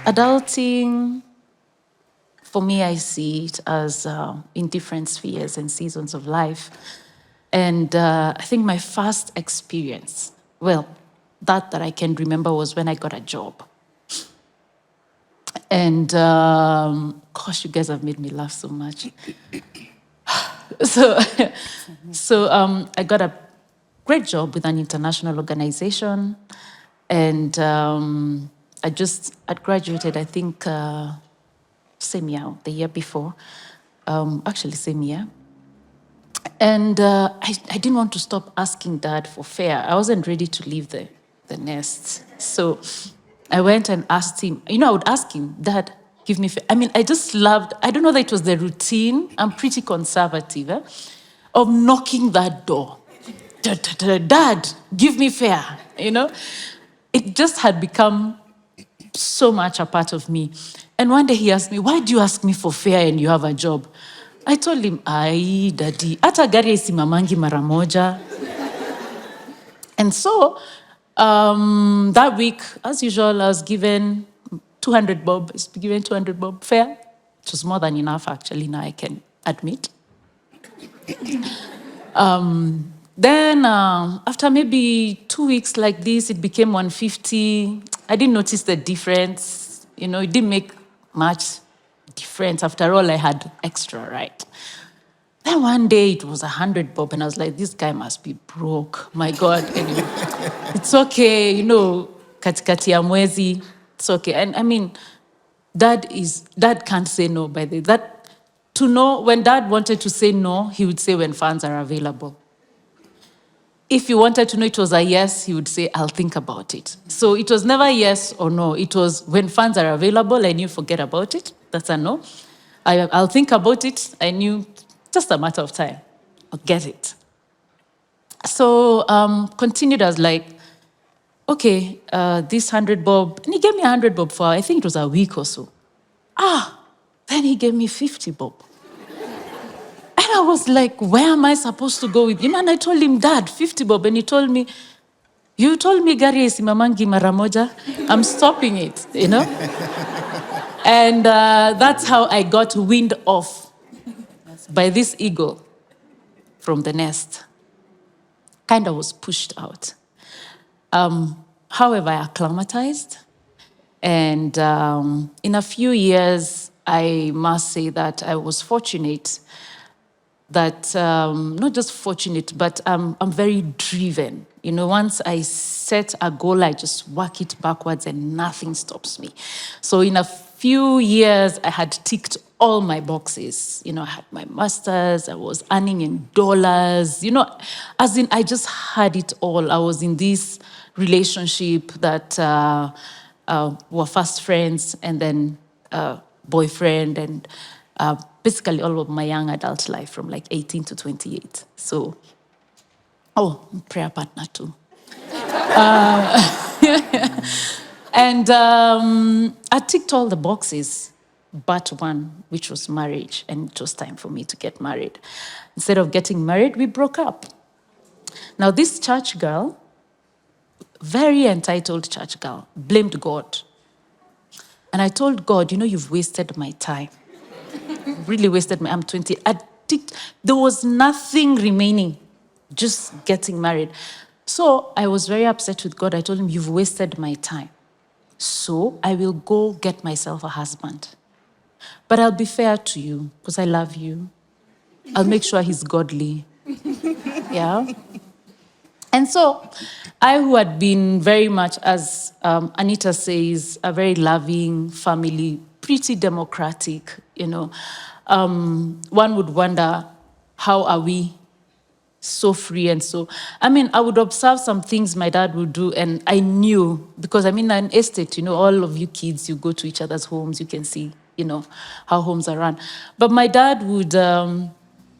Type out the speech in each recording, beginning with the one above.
Adulting, for me, I see it as in different spheres and seasons of life. And I think my first experience, well, that I can remember was when I got a job. And gosh, you guys have made me laugh so much. So, I got a great job with an international organization. And I'd graduated, I think, same year, the year before, actually same year. And I didn't want to stop asking Dad for fare. I wasn't ready to leave the nest. So I went and asked him, I would ask him, Dad, give me fare. I mean, I just loved, I don't know that it was the routine, I'm pretty conservative, of knocking that door. Dad, give me fare, It just had become so much a part of me. And one day he asked me, why do you ask me for fare and you have a job? I told him, ai, daddy, hata gari isimamangi mara moja. And so, that week, as usual, I was given 200 bob. I was given 200 bob fare. It was more than enough, actually, now I can admit. Then, after maybe 2 weeks like this, it became 150. I didn't notice the difference. It didn't make much difference. After all, I had extra, right? Then one day it was 100 bob, and I was like, this guy must be broke. My God. Anyway, it's okay, katikati ya mwezi, it's okay. And I mean, Dad can't say no, by the way. That, to know, when Dad wanted to say no, he would say when funds are available. If he wanted to know it was a yes, he would say, I'll think about it. So it was never yes or no. It was when funds are available, I knew forget about it. That's a no. I'll think about it. I knew just a matter of time. I'll get it. So continued as like, okay, this 100 bob, and he gave me 100 bob for, I think it was a week or so. Then he gave me 50 bob. And I was like, where am I supposed to go with him? And I told him, Dad, 50 bob. And he told me, you told me gari isimamangi mara moja. I'm stopping it, And that's how I got wind off by this eagle from the nest. Kind of was pushed out. However, I acclimatized. And in a few years, I must say that I was fortunate that, not just fortunate, but I'm very driven. Once I set a goal, I just work it backwards and nothing stops me. So in a few years, I had ticked all my boxes. I had my master's, I was earning in dollars, as in I just had it all. I was in this relationship that were first friends and then boyfriend and basically all of my young adult life from like 18 to 28. So, prayer partner too. And I ticked all the boxes, but one, which was marriage, and it was time for me to get married. Instead of getting married, we broke up. Now, this church girl, very entitled church girl, blamed God. And I told God, you've wasted my time. Really wasted I'm 20. There was nothing remaining, just getting married. So I was very upset with God. I told him, you've wasted my time. So I will go get myself a husband. But I'll be fair to you because I love you. I'll make sure he's godly. Yeah. And so I, who had been very much, as Anita says, a very loving family, pretty democratic, one would wonder, how are we so free and so... I would observe some things my dad would do, and I knew, because I'm in an estate, all of you kids, you go to each other's homes, you can see, how homes are run. But my dad would,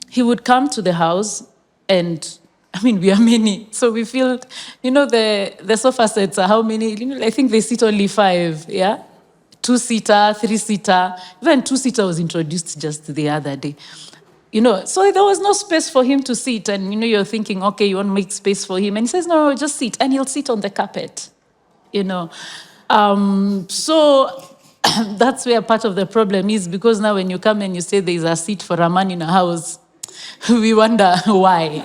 he would come to the house, and we are many, so we feel, the sofa sets are how many? I think they sit only 5, yeah? 2-seater, 3-seater, even 2-seater was introduced just the other day. So there was no space for him to sit, and you're thinking, okay, you want to make space for him, and he says, no, just sit, and he'll sit on the carpet, So That's where part of the problem is, because now when you come and you say there's a seat for a man in a house, we wonder why.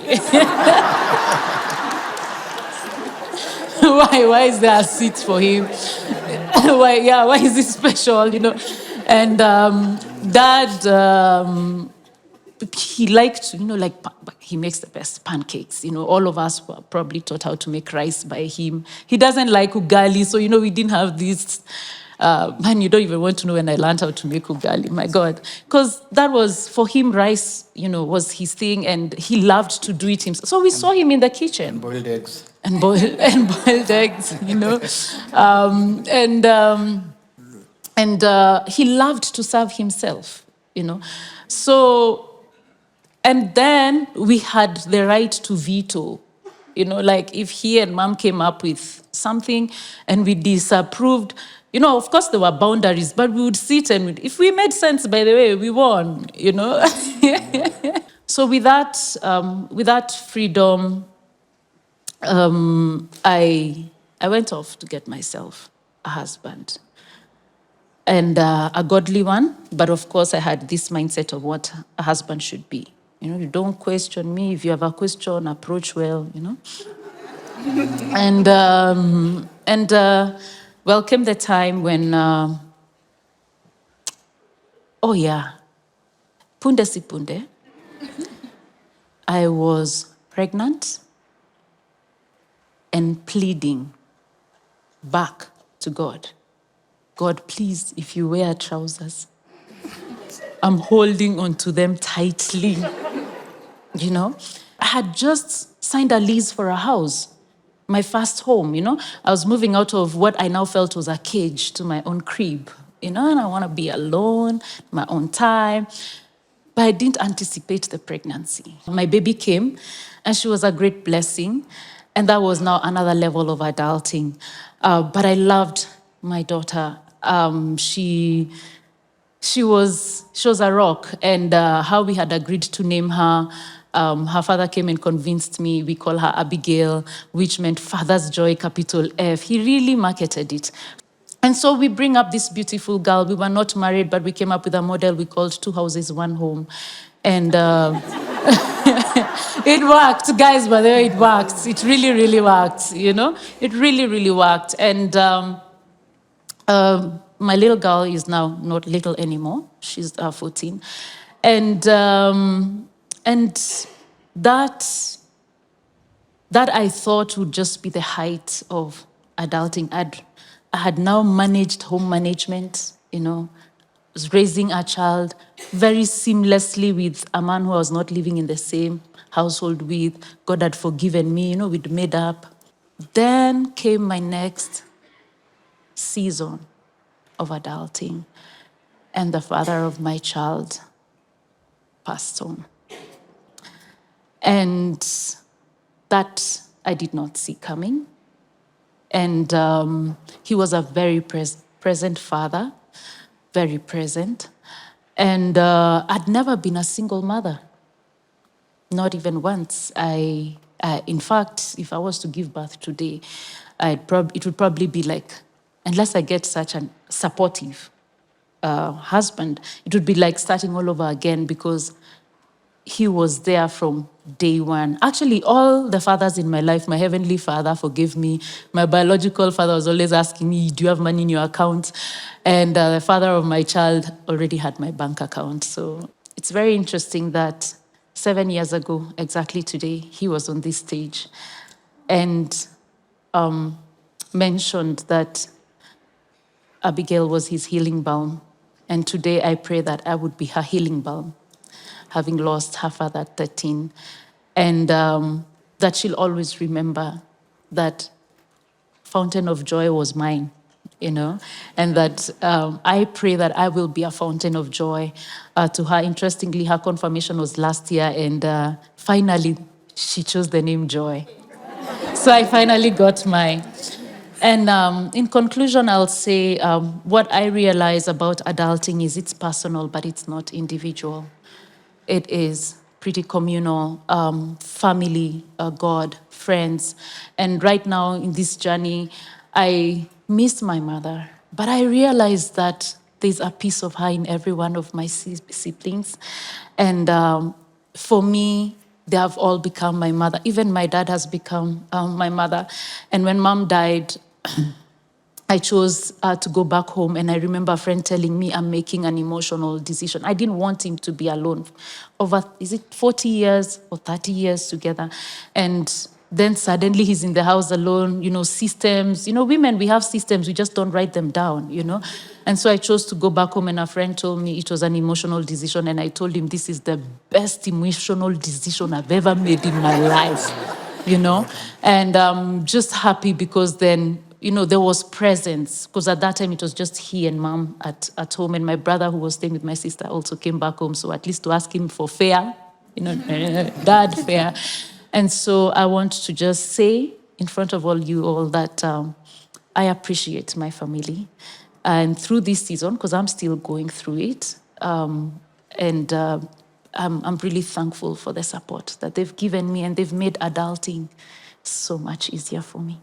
Why is there a seat for him? Why is this special, And dad, he liked, he makes the best pancakes. All of us were probably taught how to make rice by him. He doesn't like ugali, so, we didn't have this. Man, you don't even want to know when I learned how to make ugali, my God. Because that was, for him, rice, was his thing, and he loved to do it himself. So we saw him in the kitchen. Boiled eggs. And boiled eggs, And he loved to serve himself, So, and then we had the right to veto, like if he and mom came up with something and we disapproved, of course there were boundaries, but we would sit and if we made sense, by the way, we won, So with that freedom, I went off to get myself a husband. And a godly one, but of course I had this mindset of what a husband should be. You don't question me. If you have a question, approach well, And well, came the time when, punde si punde, I was pregnant and pleading back to God. God, please, if you wear trousers, I'm holding onto them tightly. I had just signed a lease for a house, my first home, I was moving out of what I now felt was a cage to my own crib, and I want to be alone, my own time. But I didn't anticipate the pregnancy. My baby came, and she was a great blessing. And that was now another level of adulting. But I loved my daughter. She was a rock, and how we had agreed to name her, her father came and convinced me. We call her Abigail, which meant Father's Joy, capital F. He really marketed it. And so we bring up this beautiful girl. We were not married, but we came up with a model we called 2 houses, 1 home. And it worked, guys, by the way, it worked. It really, really worked, It really, really worked. And my little girl is now not little anymore. She's 14. And that I thought would just be the height of adulting. I had now managed home management, was raising a child very seamlessly with a man who I was not living in the same household with. God had forgiven me, we'd made up. Then came my next season of adulting, and the father of my child passed on. And that I did not see coming. And he was a very present father, very present. And I'd never been a single mother, not even once. In fact, if I was to give birth today, it would probably be like, unless I get such a supportive husband, it would be like starting all over again, because he was there from day one. Actually, all the fathers in my life, my heavenly father forgave me. My biological father was always asking me, do you have money in your account? And the father of my child already had my bank account. So it's very interesting that 7 years ago, exactly today, he was on this stage and mentioned that Abigail was his healing balm. And today I pray that I would be her healing balm, having lost her father at 13. And that she'll always remember that fountain of joy was mine, and that I pray that I will be a fountain of joy to her. Interestingly, her confirmation was last year, and finally, she chose the name Joy. So I finally got mine. And in conclusion, I'll say what I realize about adulting is it's personal, but it's not individual. It is pretty communal, family, God, friends. And right now in this journey, I miss my mother. But I realized that there's a piece of her in every one of my siblings. And for me, they have all become my mother. Even my dad has become my mother. And when mom died, I chose to go back home. And I remember a friend telling me I'm making an emotional decision. I didn't want him to be alone over, is it 40 years or 30 years together? And then suddenly he's in the house alone, systems. Women, we have systems, we just don't write them down. And so I chose to go back home, and a friend told me it was an emotional decision. And I told him, this is the best emotional decision I've ever made in my life. And I'm just happy because then, there was presence, because at that time it was just he and mom at home, and my brother who was staying with my sister also came back home, so at least to ask him for fare, dad fare. And so I want to just say in front of all you all that I appreciate my family, and through this season, because I'm still going through it, and I'm really thankful for the support that they've given me, and they've made adulting so much easier for me.